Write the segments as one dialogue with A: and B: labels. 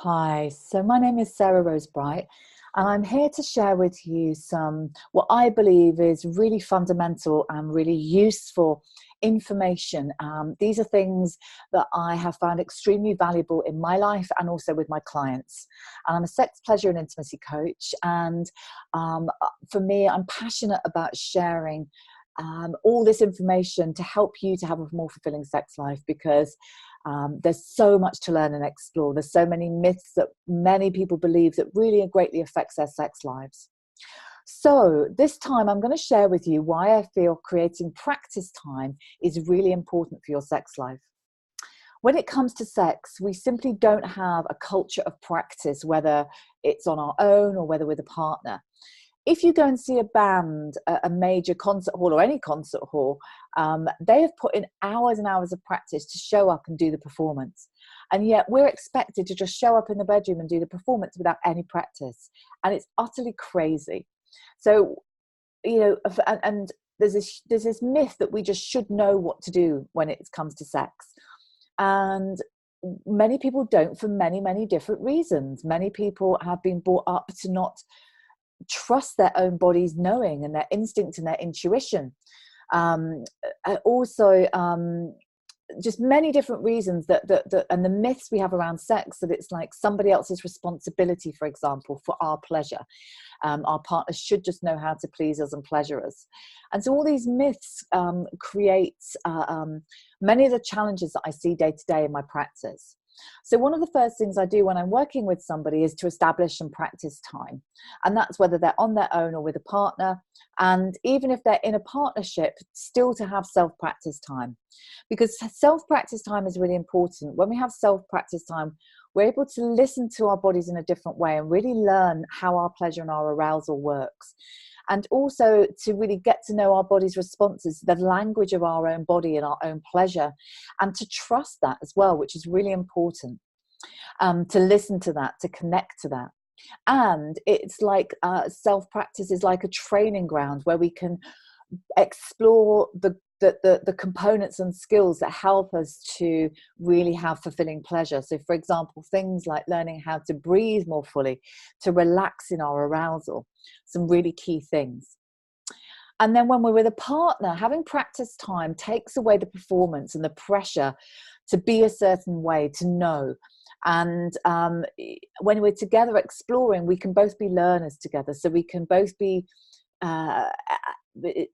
A: Hi, so my name is Sarah Rose Bright, and I'm here to share with you some what I believe is really fundamental and really useful information. These are things that I have found extremely valuable in my life and also with my clients. And I'm a sex, pleasure, and intimacy coach, and for me, I'm passionate about sharing all this information to help you to have a more fulfilling sex life because there's so much to learn and explore. There's so many myths that many people believe that really greatly affects their sex lives. So this time I'm going to share with you why I feel creating practice time is really important for your sex life. When it comes to sex, we simply don't have a culture of practice, whether it's on our own or whether with a partner. If you go and see a band, a major concert hall or any concert hall, they have put in hours and hours of practice to show up and do the performance. And yet we're expected to just show up in the bedroom and do the performance without any practice. And it's utterly crazy. So, and there's this myth that we just should know what to do when it comes to sex. And many people don't for many, many different reasons. Many people have been brought up to not trust their own body's knowing and their instinct and their intuition. Also, just many different reasons that and the myths we have around sex, that it's like somebody else's responsibility, for example, for our pleasure. Our partners should just know how to please us and pleasure us. And so all these myths create many of the challenges that I see day to day in my practice. So one of the first things I do when I'm working with somebody is to establish some practice time. And that's whether they're on their own or with a partner. And even if they're in a partnership, still to have self-practice time. Because self-practice time is really important. When we have self-practice time, we're able to listen to our bodies in a different way and really learn how our pleasure and our arousal works. And also to really get to know our body's responses, the language of our own body and our own pleasure, and to trust that as well, which is really important, to listen to that, to connect to that. And it's like self-practice is like a training ground where we can explore the components and skills that help us to really have fulfilling pleasure. So for example, things like learning how to breathe more fully, to relax in our arousal, some really key things. And then when we're with a partner, having practice time takes away the performance and the pressure to be a certain way, to know. And when we're together exploring, we can both be learners together. So we can both be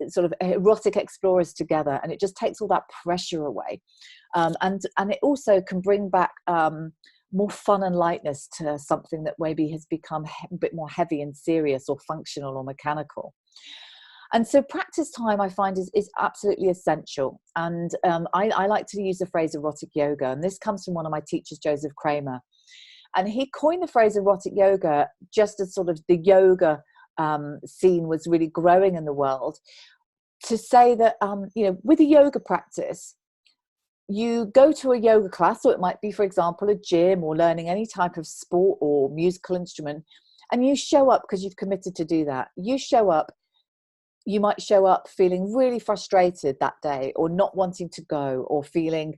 A: sort of erotic explorers together, and it just takes all that pressure away, and it also can bring back more fun and lightness to something that maybe has become a bit more heavy and serious or functional or mechanical. And so practice time, I find, is absolutely essential. And I like to use the phrase erotic yoga, and this comes from one of my teachers, Joseph Kramer, and he coined the phrase erotic yoga just as sort of the yoga scene was really growing in the world, to say that with a yoga practice, you go to a yoga class, so it might be, for example, a gym or learning any type of sport or musical instrument, and you show up because you've committed to do that. You might show up feeling really frustrated that day, or not wanting to go, or feeling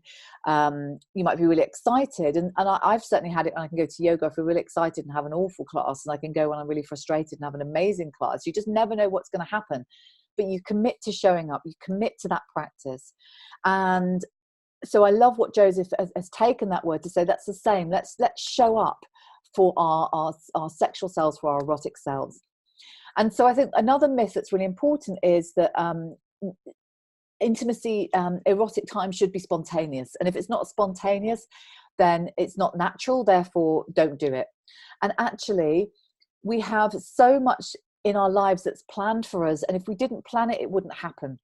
A: you might be really excited. And I've certainly had it when I can go to yoga. I feel really excited and have an awful class, and I can go when I'm really frustrated and have an amazing class. You just never know what's going to happen, but you commit to showing up, you commit to that practice. And so I love what Joseph has taken that word to say that's the same. Let's show up for our sexual selves, for our erotic selves. And so I think another myth that's really important is that intimacy, erotic time should be spontaneous. And if it's not spontaneous, then it's not natural, therefore don't do it. And actually, we have so much in our lives that's planned for us. And if we didn't plan it, it wouldn't happen.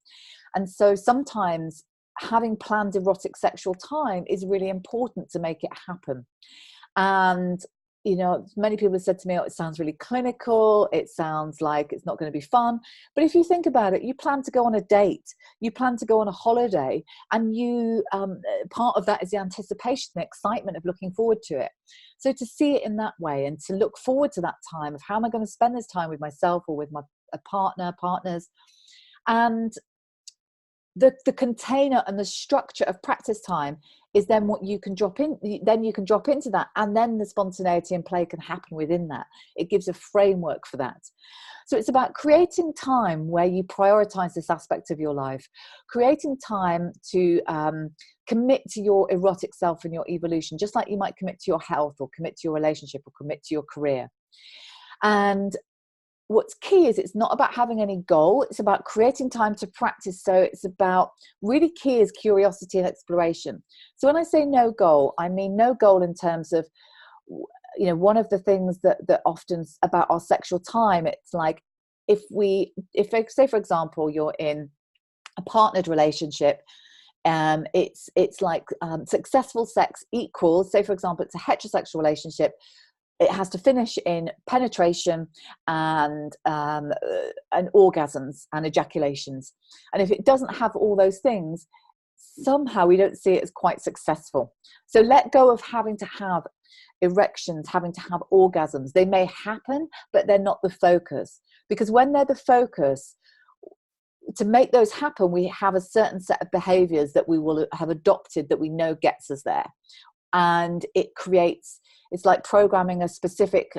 A: And so sometimes having planned erotic sexual time is really important to make it happen. And many people have said to me, oh, it sounds really clinical. It sounds like it's not going to be fun. But if you think about it, you plan to go on a date, you plan to go on a holiday, and part of that is the anticipation, the excitement of looking forward to it. So to see it in that way and to look forward to that time of how am I going to spend this time with myself or with a partners, and the container and the structure of practice time is then what you can drop in, then you can drop into that, and then the spontaneity and play can happen within that. It gives a framework for that. So it's about creating time where you prioritize this aspect of your life, creating time to commit to your erotic self and your evolution, just like you might commit to your health or commit to your relationship or commit to your career. And what's key is it's not about having any goal, it's about creating time to practice. So it's about, really key is curiosity and exploration. So when I say no goal, I mean no goal in terms of, you know, one of the things that often about our sexual time, it's like, if say for example you're in a partnered relationship, it's like successful sex equals, say for example it's a heterosexual relationship, it has to finish in penetration and orgasms and ejaculations. And if it doesn't have all those things, somehow we don't see it as quite successful. So let go of having to have erections, having to have orgasms. They may happen, but they're not the focus. Because when they're the focus, to make those happen, we have a certain set of behaviors that we will have adopted that we know gets us there. And it creates, it's like programming a specific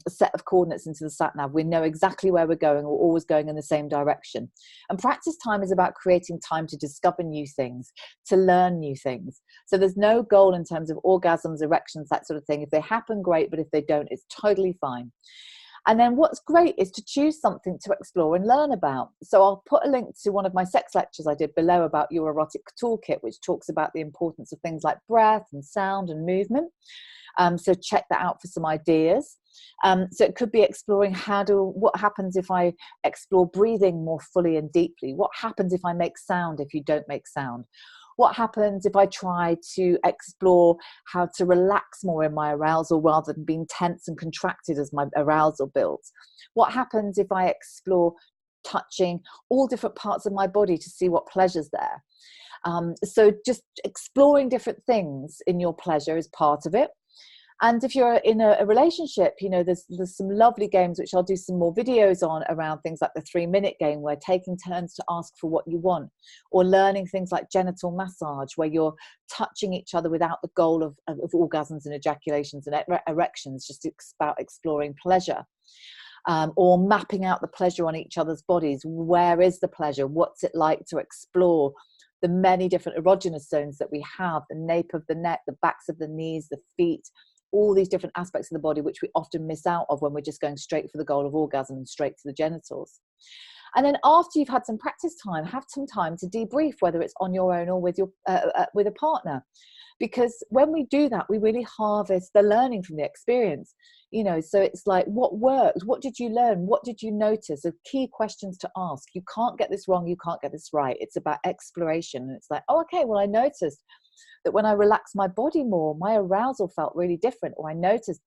A: set of coordinates into the sat nav. We know exactly where we're going. We're always going in the same direction. And practice time is about creating time to discover new things, to learn new things. So there's no goal in terms of orgasms, erections, that sort of thing. If they happen, great. But if they don't, it's totally fine. And then what's great is to choose something to explore and learn about. So I'll put a link to one of my sex lectures I did below about your erotic toolkit, which talks about the importance of things like breath and sound and movement. So check that out for some ideas. So it could be exploring what happens if I explore breathing more fully and deeply? What happens if I make sound if you don't make sound? What happens if I try to explore how to relax more in my arousal rather than being tense and contracted as my arousal builds? What happens if I explore touching all different parts of my body to see what pleasure's there? So just exploring different things in your pleasure is part of it. And if you're in a relationship, you know, there's some lovely games, which I'll do some more videos on, around things like the 3-minute game, where taking turns to ask for what you want, or learning things like genital massage, where you're touching each other without the goal of orgasms and ejaculations and erections, just about exploring pleasure. Or mapping out the pleasure on each other's bodies. Where is the pleasure? What's it like to explore the many different erogenous zones that we have, the nape of the neck, the backs of the knees, the feet, all these different aspects of the body, which we often miss out of when we're just going straight for the goal of orgasm and straight to the genitals. And then after you've had some practice time, have some time to debrief, whether it's on your own or with a partner. Because when we do that, we really harvest the learning from the experience. You know, so it's like, what worked? What did you learn? What did you notice? The key questions to ask. You can't get this wrong. You can't get this right. It's about exploration. And it's like, oh, okay, well, I noticed that when I relaxed my body more, my arousal felt really different. Or I noticed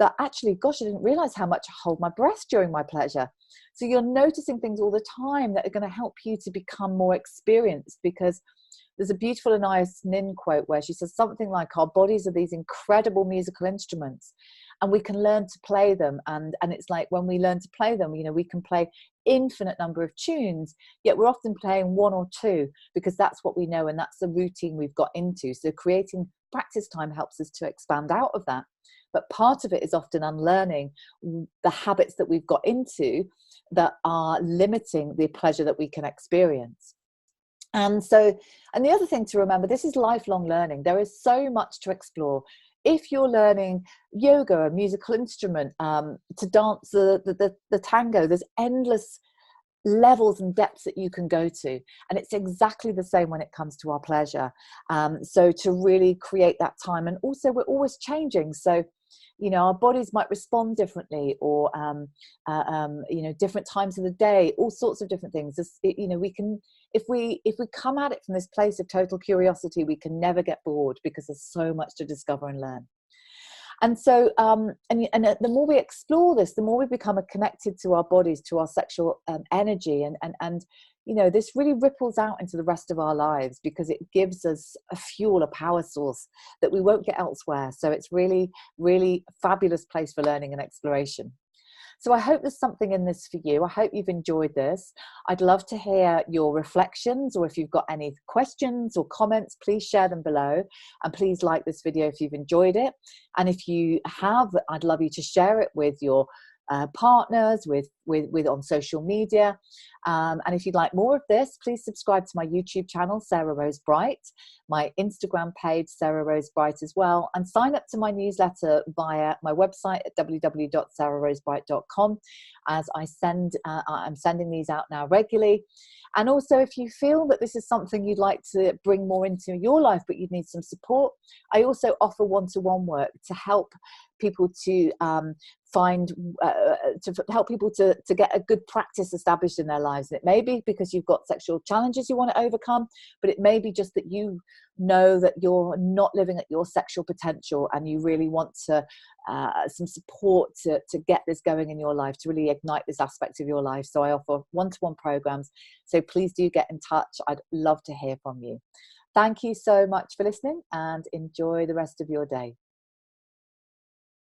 A: that actually, gosh, I didn't realize how much I hold my breath during my pleasure. So you're noticing things all the time that are going to help you to become more experienced. Because there's a beautiful Anais Nin quote where she says something like, our bodies are these incredible musical instruments, and we can learn to play them. And it's like, when we learn to play them, you know, we can play infinite number of tunes, yet we're often playing one or two because that's what we know and that's the routine we've got into. So creating practice time helps us to expand out of that. But part of it is often unlearning the habits that we've got into that are limiting the pleasure that we can experience. And the other thing to remember, this is lifelong learning. There is so much to explore. If you're learning yoga, a musical instrument, to dance the tango, there's endless levels and depths that you can go to. And it's exactly the same when it comes to our pleasure. So to really create that time. And also, we're always changing. So, you know, our bodies might respond differently, or, you know, different times of the day, all sorts of different things. You know, we can, if we come at it from this place of total curiosity, we can never get bored because there's so much to discover and learn. And so, and the more we explore this, the more we become connected to our bodies, to our sexual energy, and you know, this really ripples out into the rest of our lives because it gives us a fuel, a power source that we won't get elsewhere. So it's really, really fabulous place for learning and exploration. So I hope there's something in this for you. I hope you've enjoyed this. I'd love to hear your reflections, or if you've got any questions or comments, please share them below. And please like this video if you've enjoyed it. And if you have, I'd love you to share it with your partners, with on social media. And if you'd like more of this, please subscribe to my YouTube channel, Sarah Rose Bright, my Instagram page, Sarah Rose Bright as well, and sign up to my newsletter via my website at www.sarahrosebright.com, as I'm sending these out now regularly. And also, if you feel that this is something you'd like to bring more into your life, but you need some support, I also offer one-to-one work to help people to help people to get a good practice established in their lives. And it may be because you've got sexual challenges you want to overcome, but it may be just that you know that you're not living at your sexual potential and you really want to some support to get this going in your life, to really ignite this aspect of your life. So I offer one-to-one programs. So please do get in touch. I'd love to hear from you. Thank you so much for listening, and enjoy the rest of your day.